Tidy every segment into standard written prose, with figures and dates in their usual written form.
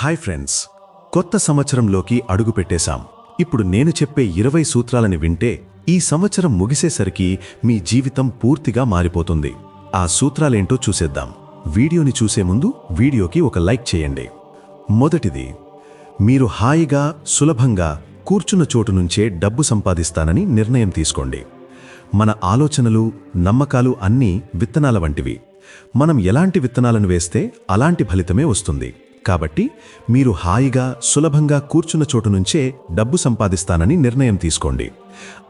Hi friends, కొత్త సంవత్సరంలోకి అడుగుపెట్టేశాం. ఇప్పుడు నేను చెప్పే 20 సూత్రాలని వింటే ఈ సంవత్సరం ముగిసేసరికి మీ జీవితం పూర్తిగా మారిపోతుంది. ఆ సూత్రాలేంటో చూసేద్దాం. వీడియోని చూసే ముందు వీడియోకి ఒక లైక్ చేయండి. మొదటిది, మీరు హాయిగా సులభంగా కూర్చున్న చోటు నుంచే డబ్బు సంపాదిస్తానని నిర్ణయం తీసుకోండి. మన ఆలోచనలు, నమ్మకాలు అన్నీ విత్తనాల వంటివి. మనం ఎలాంటి విత్తనాలను వేస్తే అలాంటి ఫలితమే వస్తుంది. కాబట్టి మీరు హాయిగా సులభంగా కూర్చున్న చోటు నుంచే డబ్బు సంపాదిస్తానని నిర్ణయం తీసుకోండి.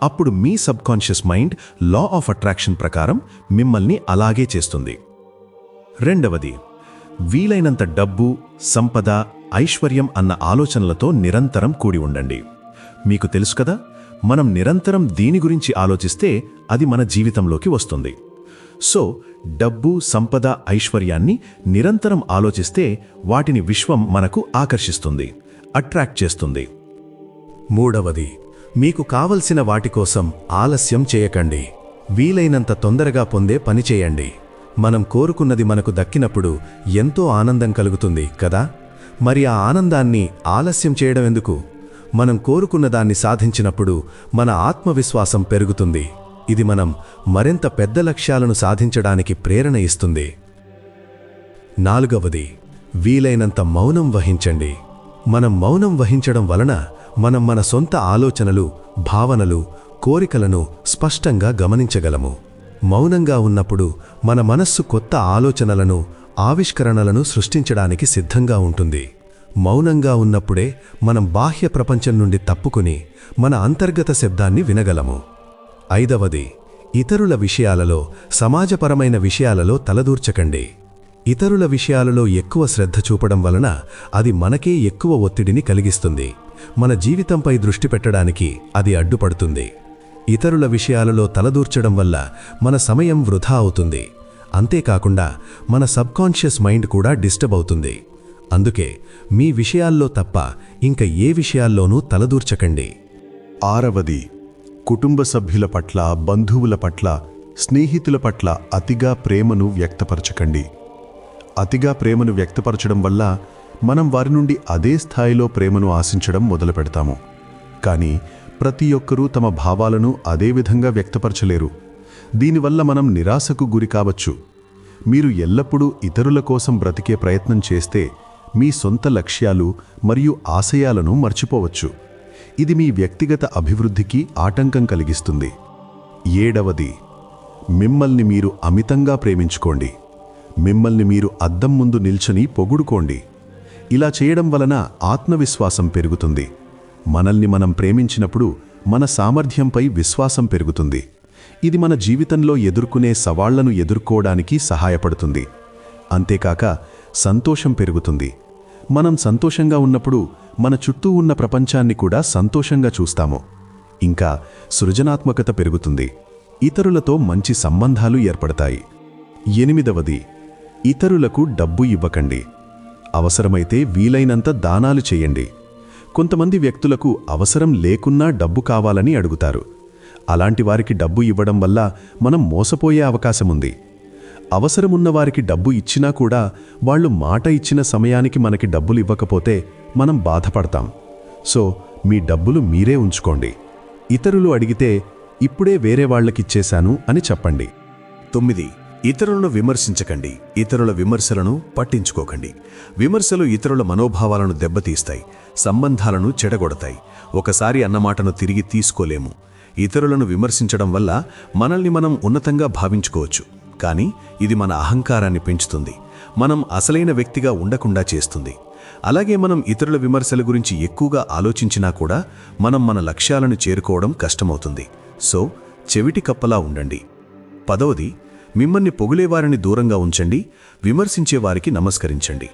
అప్పుడు మీ subconscious mind law of attraction ప్రకారం మిమ్మల్ని అలాగే చేస్తుంది. రెండవది, వీలైనంత డబ్బు, సంపద, ఐశ్వర్యం అన్న ఆలోచనలతో నిరంతరం కూడి ఉండండి. మీకు తెలుసు కదా, మనం నిరంతరం దీని గురించి ఆలోచిస్తే అది మన జీవితంలోకి వస్తుంది. సో డబ్బు, సంపద, ఐశ్వర్యాన్ని నిరంతరం ఆలోచిస్తే వాటిని విశ్వం మనకు ఆకర్షిస్తుంది, అట్రాక్ట్ చేస్తుంది. మూడవది, మీకు కావలసిన వాటి కోసం ఆలస్యం చేయకండి. వీలైనంత తొందరగా పొందే పని చేయండి. మనం కోరుకున్నది మనకు దక్కినప్పుడు ఎంతో ఆనందం కలుగుతుంది కదా. మరి ఆ ఆనందాన్ని ఆలస్యం చేయడం ఎందుకు? మనం కోరుకున్నదాన్ని సాధించినప్పుడు మన ఆత్మవిశ్వాసం పెరుగుతుంది. ఇది మనం మరింత పెద్ద లక్ష్యాలను సాధించడానికి ప్రేరణ ఇస్తుంది. నాలుగవది, వీలైనంత మౌనం వహించండి. మనం మౌనం వహించడం వలన మనం మన సొంత ఆలోచనలు, భావనలు, కోరికలను స్పష్టంగా గమనించగలము. మౌనంగా ఉన్నప్పుడు మన మనస్సు కొత్త ఆలోచనలను, ఆవిష్కరణలను సృష్టించడానికి సిద్ధంగా ఉంటుంది. మౌనంగా ఉన్నప్పుడే మనం బాహ్య ప్రపంచం నుండి తప్పుకుని మన అంతర్గత శబ్దాన్ని వినగలము. ఐదవది, ఇతరుల విషయాలలో, సమాజపరమైన విషయాలలో తలదూర్చకండి. ఇతరుల విషయాలలో ఎక్కువ శ్రద్ధ చూపడం వలన అది మనకే ఎక్కువ ఒత్తిడిని కలిగిస్తుంది. మన జీవితంపై దృష్టి పెట్టడానికి అది అడ్డుపడుతుంది. ఇతరుల విషయాలలో తలదూర్చడం వల్ల మన సమయం వృధా అవుతుంది. అంతేకాకుండా మన సబ్కాన్షియస్ మైండ్ కూడా డిస్టర్బ్ అవుతుంది. అందుకే మీ విషయాల్లో తప్ప ఇంక ఏ విషయాల్లోనూ తలదూర్చకండి. ఆరవది, కుటుంబ సభ్యుల పట్ల, బంధువుల పట్ల, స్నేహితుల పట్ల అతిగా ప్రేమను వ్యక్తపరచకండి. అతిగా ప్రేమను వ్యక్తపరచడం వల్ల మనం వారి నుండి అదే స్థాయిలో ప్రేమను ఆశించడం మొదలుపెడతాము. కానీ ప్రతి ఒక్కరూ తమ భావాలను అదే విధంగా వ్యక్తపరచలేరు. దీనివల్ల మనం నిరాశకు గురి కావచ్చు. మీరు ఎల్లప్పుడూ ఇతరుల కోసం బ్రతికే ప్రయత్నం చేస్తే మీ సొంత లక్ష్యాలు మరియు ఆశయాలను మర్చిపోవచ్చు. ఇది మీ వ్యక్తిగత అభివృద్ధికి ఆటంకం కలిగిస్తుంది. ఏడవది, మిమ్మల్ని మీరు అమితంగా ప్రేమించుకోండి. మిమ్మల్ని మీరు అద్దం ముందు నిల్చొని పొగుడుకోండి. ఇలా చేయడం వలన ఆత్మవిశ్వాసం పెరుగుతుంది. మనల్ని మనం ప్రేమించినప్పుడు మన సామర్థ్యంపై విశ్వాసం పెరుగుతుంది. ఇది మన జీవితంలో ఎదుర్కొనే సవాళ్లను ఎదుర్కోవడానికి సహాయపడుతుంది. అంతేకాక సంతోషం పెరుగుతుంది. మనం సంతోషంగా ఉన్నప్పుడు మన చుట్టూ ఉన్న ప్రపంచాన్ని కూడా సంతోషంగా చూస్తాము. ఇంకా సృజనాత్మకత పెరుగుతుంది. ఇతరులతో మంచి సంబంధాలు ఏర్పడతాయి. ఎనిమిదవది, ఇతరులకు డబ్బు ఇవ్వకండి. అవసరమైతే వీలైనంత దానాలు చేయండి. కొంతమంది వ్యక్తులకు అవసరం లేకున్నా డబ్బు కావాలని అడుగుతారు. అలాంటి వారికి డబ్బు ఇవ్వడం వల్ల మనం మోసపోయే అవకాశముంది. అవసరమున్న వారికి డబ్బు ఇచ్చినా కూడా వాళ్ళు మాట ఇచ్చిన సమయానికి మనకి డబ్బులు ఇవ్వకపోతే మనం బాధపడతాం. సో మీ డబ్బులు మీరే ఉంచుకోండి. ఇతరులు అడిగితే ఇప్పుడే వేరే వాళ్ళకిచ్చేశాను అని చెప్పండి. 9, ఇతరులను విమర్శించకండి. ఇతరుల విమర్శలను పట్టించుకోకండి. విమర్శలు ఇతరుల మనోభావాలను దెబ్బతీస్తాయి, సంబంధాలను చెడగొడతాయి. ఒకసారి అన్నమాటను తిరిగి తీసుకోలేము. ఇతరులను విమర్శించడం వల్ల మనల్ని మనం ఉన్నతంగా భావించుకోవచ్చు. కానీ ఇది మన అహంకారాన్ని పెంచుతుంది. మనం అసలైన వ్యక్తిగా ఉండకుండా చేస్తుంది. అలాగే మనం ఇతరుల విమర్శల గురించి ఎక్కువగా ఆలోచించినా కూడా మనం మన లక్ష్యాలను చేరుకోవడం కష్టమవుతుంది. సో చెవిటి కప్పలా ఉండండి. 10వది, మిమ్మల్ని పొగిలేవారిని దూరంగా ఉంచండి. విమర్శించేవారికి నమస్కరించండి.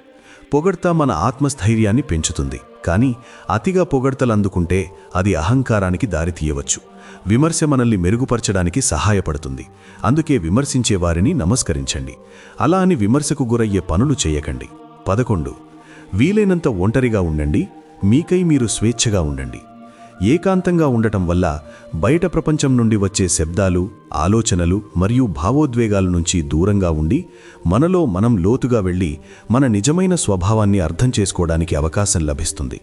పొగడ్త మన ఆత్మస్థైర్యాన్ని పెంచుతుంది. కానీ అతిగా పొగడ్తలందుకుంటే అది అహంకారానికి దారితీయవచ్చు. విమర్శ మనల్ని మెరుగుపరచడానికి సహాయపడుతుంది. అందుకే విమర్శించే వారిని నమస్కరించండి. అలా అని విమర్శకు గురయ్యే పనులు చేయకండి. 11, వీలైనంత ఒంటరిగా ఉండండి. మీకై మీరు స్వేచ్ఛగా ఉండండి. ఏకాంతంగా ఉండటం వల్ల బయట ప్రపంచం నుండి వచ్చే శబ్దాలు, ఆలోచనలు మరియు భావోద్వేగాల నుంచి దూరంగా ఉండి మనలో మనం లోతుగా వెళ్ళి మన నిజమైన స్వభావాన్ని అర్థం చేసుకోవడానికి అవకాశం లభిస్తుంది.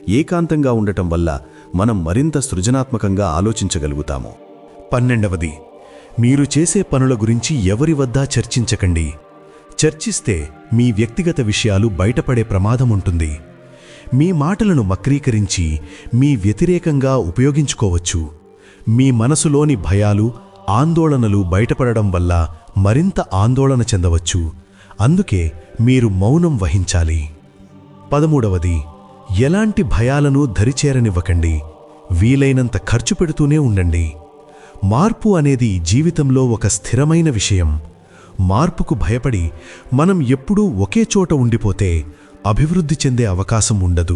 ఏకాంతంగా ఉండటం వల్ల మనం మరింత సృజనాత్మకంగా ఆలోచించగలుగుతాము. 12వది, మీరు చేసే పనుల గురించి ఎవరి వద్దా చర్చించకండి. చర్చిస్తే మీ వ్యక్తిగత విషయాలు బయటపడే ప్రమాదం ఉంటుంది. మీ మాటలను వక్రీకరించి మీ వ్యతిరేకంగా ఉపయోగించుకోవచ్చు. మీ మనసులోని భయాలు, ఆందోళనలు బయటపడడం వల్ల మరింత ఆందోళన చెందవచ్చు. అందుకే మీరు మౌనం వహించాలి. 13వది, ఎలాంటి భయాలను దరిచేరనివ్వకండి. వీలైనంత ఖర్చు పెడుతూనే ఉండండి. మార్పు అనేది జీవితంలో ఒక స్థిరమైన విషయం. మార్పుకు భయపడి మనం ఎప్పుడూ ఒకే చోట ఉండిపోతే అభివృద్ధి చెందే అవకాశం ఉండదు.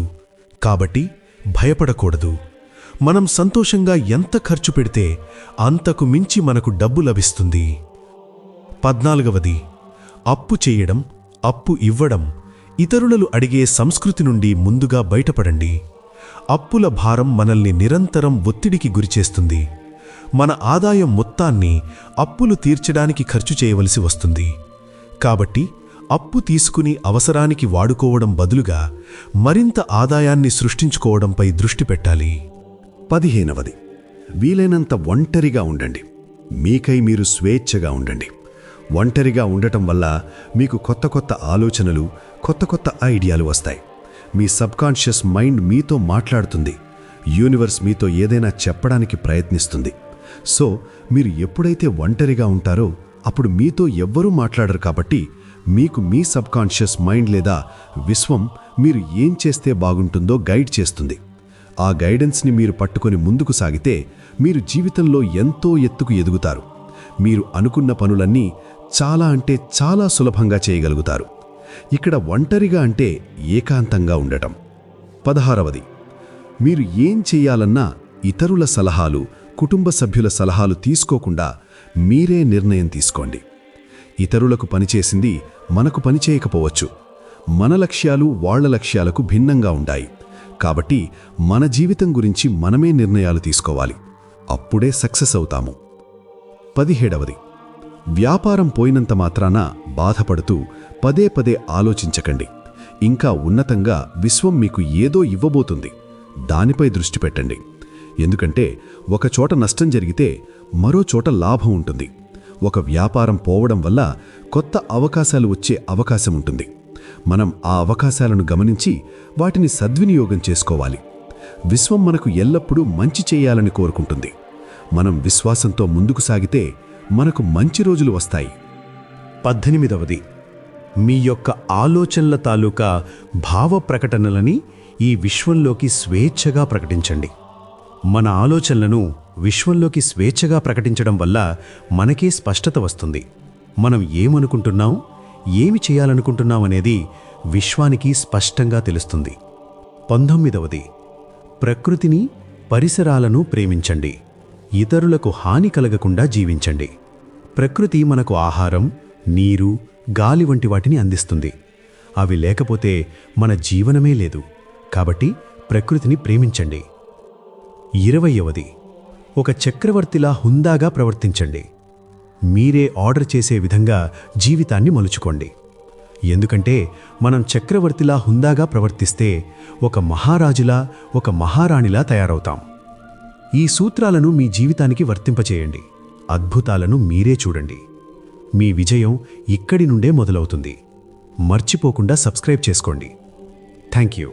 కాబట్టి భయపడకూడదు. మనం సంతోషంగా ఎంత ఖర్చు పెడితే అంతకు మించి మనకు డబ్బు లభిస్తుంది. 14వది, అప్పు చేయడం, అప్పు ఇవ్వడం, ఇతరులు అడిగే సంస్కృతి నుండి ముందుగా బయటపడండి. అప్పుల భారం మనల్ని నిరంతరం ఒత్తిడికి గురిచేస్తుంది. మన ఆదాయం మొత్తాన్ని అప్పులు తీర్చడానికి ఖర్చు చేయవలసి వస్తుంది. కాబట్టి అప్పు తీసుకుని అవసరానికి వాడుకోవడం బదులుగా మరింత ఆదాయాన్ని సృష్టించుకోవడంపై దృష్టి పెట్టాలి. 15వది, వీలైనంత ఒంటరిగా ఉండండి. మీకై మీరు స్వేచ్ఛగా ఉండండి. ఒంటరిగా ఉండటం వల్ల మీకు కొత్త కొత్త ఆలోచనలు, కొత్త కొత్త ఐడియాలు వస్తాయి. మీ సబ్కాన్షియస్ మైండ్ మీతో మాట్లాడుతుంది. యూనివర్స్ మీతో ఏదైనా చెప్పడానికి ప్రయత్నిస్తుంది. సో మీరు ఎప్పుడైతే ఒంటరిగా ఉంటారో అప్పుడు మీతో ఎవ్వరూ మాట్లాడరు. కాబట్టి మీకు మీ సబ్కాన్షియస్ మైండ్ లేదా విశ్వం మీరు ఏం చేస్తే బాగుంటుందో గైడ్ చేస్తుంది. ఆ గైడెన్స్ని మీరు పట్టుకొని ముందుకు సాగితే మీరు జీవితంలో ఎంతో ఎత్తుకు ఎదుగుతారు. మీరు అనుకున్న పనులన్నీ చాలా అంటే చాలా సులభంగా చేయగలుగుతారు. ఇక్కడ ఒంటరిగా అంటే ఏకాంతంగా ఉండటం. 16వది, మీరు ఏం చెయ్యాలన్నా ఇతరుల సలహాలు, కుటుంబ సభ్యుల సలహాలు తీసుకోకుండా మీరే నిర్ణయం తీసుకోండి. ఇతరులకు పనిచేసింది మనకు పనిచేయకపోవచ్చు. మన లక్ష్యాలు వాళ్ల లక్ష్యాలకు భిన్నంగా ఉంటాయి. కాబట్టి మన జీవితం గురించి మనమే నిర్ణయాలు తీసుకోవాలి. అప్పుడే సక్సెస్ అవుతాము. 17వది, వ్యాపారం పోయినంత మాత్రాన బాధపడుతూ పదే పదే ఆలోచించకండి. ఇంకా ఉన్నతంగా విశ్వం మీకు ఏదో ఇవ్వబోతుంది. దానిపై దృష్టి పెట్టండి. ఎందుకంటే ఒకచోట నష్టం జరిగితే మరో చోట లాభం ఉంటుంది. ఒక వ్యాపారం పోవడం వల్ల కొత్త అవకాశాలు వచ్చే అవకాశం ఉంటుంది. మనం ఆ అవకాశాలను గమనించి వాటిని సద్వినియోగం చేసుకోవాలి. విశ్వం మనకు ఎల్లప్పుడూ మంచి చేయాలని కోరుకుంటుంది. మనం విశ్వాసంతో ముందుకు సాగితే మనకు మంచి రోజులు వస్తాయి. 18వది, మీ యొక్క ఆలోచనల తాలూకా భావ ప్రకటనలని ఈ విశ్వంలోకి స్వేచ్ఛగా ప్రకటించండి. మన ఆలోచనలను విశ్వంలోకి స్వేచ్ఛగా ప్రకటించడం వల్ల మనకే స్పష్టత వస్తుంది. మనం ఏమనుకుంటున్నాం, ఏమి చేయాలనుకుంటున్నాం అనేది విశ్వానికి స్పష్టంగా తెలుస్తుంది. 19వది, ప్రకృతిని, పరిసరాలను ప్రేమించండి. ఇతరులకు హాని కలగకుండా జీవించండి. ప్రకృతి మనకు ఆహారం, నీరు, గాలి వంటి వాటిని అందిస్తుంది. అవి లేకపోతే మన జీవనమే లేదు. కాబట్టి ప్రకృతిని ప్రేమించండి. 20వది, ఒక చక్రవర్తిలా హుందాగా ప్రవర్తించండి. మీరే ఆర్డర్ చేసే విధంగా జీవితాన్ని మలుచుకోండి. ఎందుకంటే మనం చక్రవర్తిలా హుందాగా ప్రవర్తిస్తే ఒక మహారాజులా, ఒక మహారాణిలా తయారవుతాం. ఈ సూత్రాలను మీ జీవితానికి వర్తింపచేయండి. అద్భుతాలను మీరే చూడండి. మీ విజయం ఇక్కడి నుండే మొదలవుతుంది. మర్చిపోకుండా సబ్స్క్రైబ్ చేసుకోండి. Thank you.